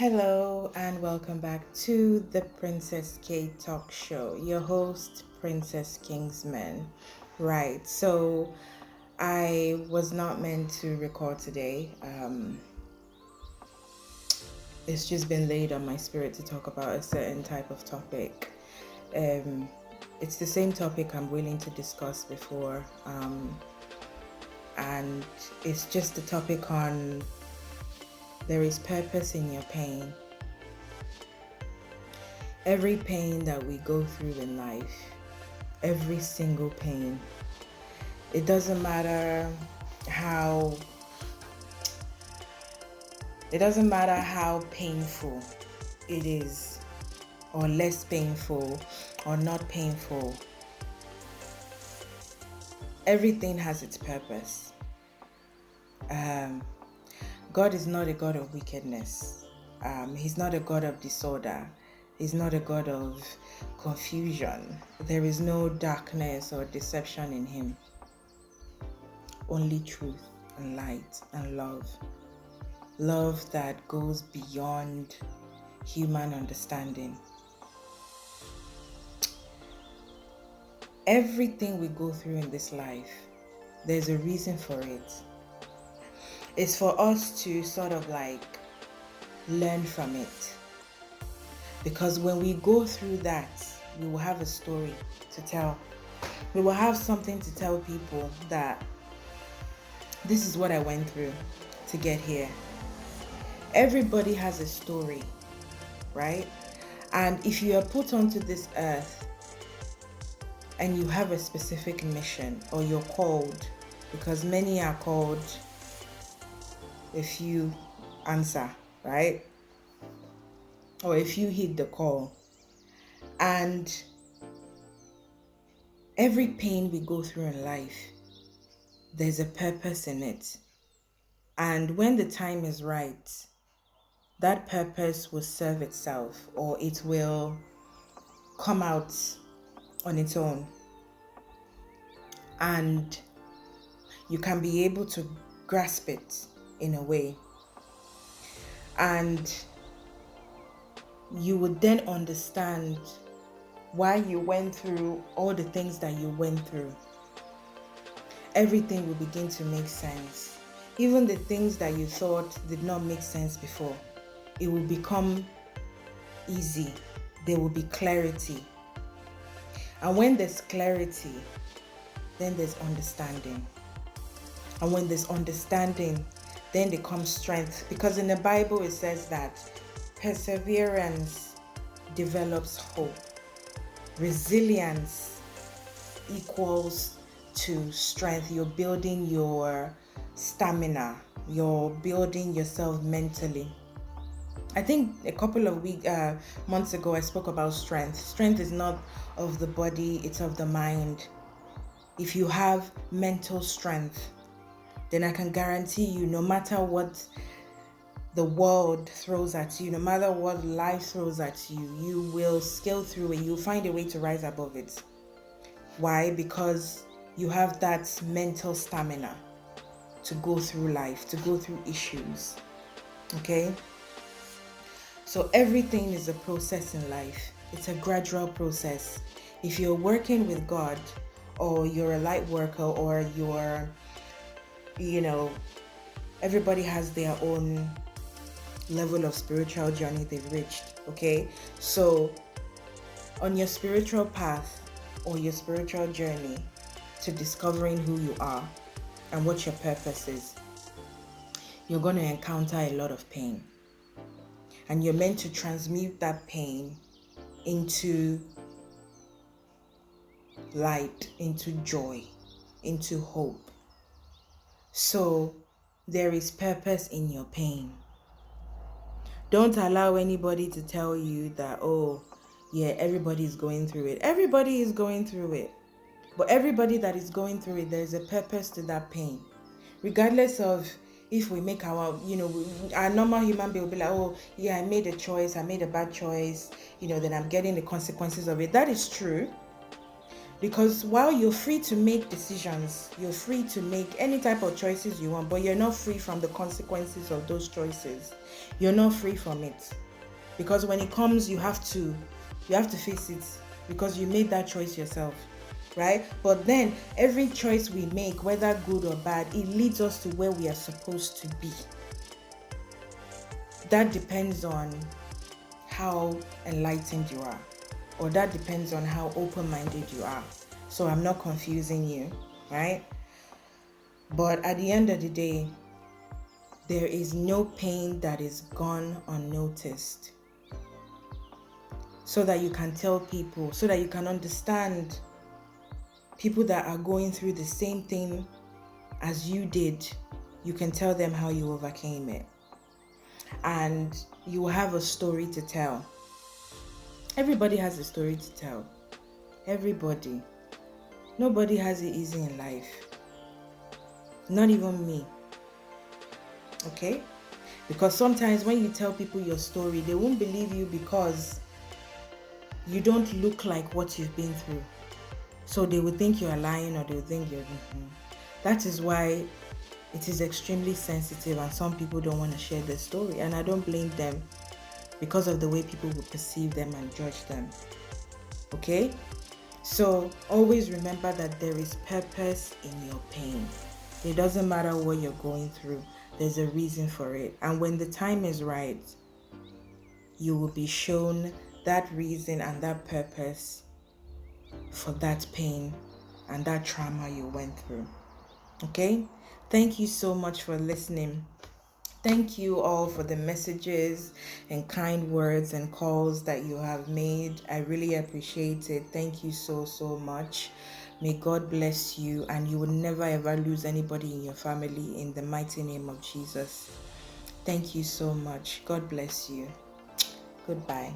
Hello and welcome back to the Princess K Talk Show. Your host, Princess Kingsman. Right, so I was not meant to record today. It's just been laid on my spirit to talk about a certain type of topic. Um, it's the same topic I'm willing to discuss before, and it's just a topic on there is purpose in your pain. Every pain that we go through in life, every single pain, it doesn't matter how how painful it is, or less painful, or not painful. Everything has its purpose. God is not a God of wickedness. He's not a God of disorder. He's not a God of confusion. There is no darkness or deception in him. Only truth and light and love. Love that goes beyond human understanding. Everything we go through in this life, there's a reason for it. It's for us to sort of learn from it. Because when we go through that, we will have a story to tell. We will have something to tell people that this is what I went through to get here. Everybody has a story, right? And if you are put onto this earth and you have a specific mission, or you're called, because many are called, if you answer, right? Or if you heed the call. And every pain we go through in life, there's a purpose in it. And when the time is right, that purpose will serve itself, or it will come out on its own. And you can be able to grasp it in a way. And you would then understand why you went through all the things that you went through. Everything will begin to make sense. Even the things that you thought did not make sense before, it will become easy. There will be clarity. And when there's clarity, then there's understanding. And when there's understanding, then there comes strength. Because in the Bible it says that perseverance develops hope. Resilience equals to strength. You're building your stamina. You're building yourself mentally. I think a couple of months ago, I spoke about strength. Strength is not of the body, it's of the mind. If you have mental strength, then I can guarantee you, no matter what the world throws at you, no matter what life throws at you, you will scale through and you'll find a way to rise above it. Why? Because you have that mental stamina to go through life, to go through issues. Okay? So everything is a process in life. It's a gradual process. If you're working with God, or you're a light worker, or you're, everybody has their own level of spiritual journey they've reached, okay? So on your spiritual path, or your spiritual journey to discovering who you are and what your purpose is, you're going to encounter a lot of pain. And you're meant to transmute that pain into light, into joy, into hope. So there is purpose in your pain. Don't allow anybody to tell you that, oh, yeah, everybody is going through it. Everybody is going through it. But everybody that is going through it, there's a purpose to that pain. Regardless of if we make our normal human being will be like, oh, yeah, I made a choice, I made a bad choice, then I'm getting the consequences of it. That is true. Because while you're free to make decisions, you're free to make any type of choices you want, but you're not free from the consequences of those choices. You're not free from it. Because when it comes, you have to face it, because you made that choice yourself, right? But then every choice we make, whether good or bad, it leads us to where we are supposed to be. That depends on how enlightened you are, or that depends on how open-minded you are. So I'm not confusing you, right? But at the end of the day, there is no pain that is gone unnoticed. So that you can tell people, so that you can understand people that are going through the same thing as you did. You can tell them how you overcame it. And you will have a story to tell. Everybody has a story to tell. Everybody. Nobody has it easy in life. Not even me. Okay? Because sometimes when you tell people your story, they won't believe you because you don't look like what you've been through. So they would think you're lying, or they would think you're... That is why it is extremely sensitive, and some people don't want to share their story. And I don't blame them, because of the way people would perceive them and judge them. Okay? So always remember that there is purpose in your pain. It doesn't matter what you're going through. There's a reason for it. And when the time is right, you will be shown that reason and that purpose for that pain and that trauma you went through. Okay? Thank you so much for listening. Thank you all for the messages and kind words and calls that you have made. I really appreciate it. Thank you so, so much. May God bless you, and you will never ever lose anybody in your family, in the mighty name of Jesus. Thank you so much. God bless you. Goodbye.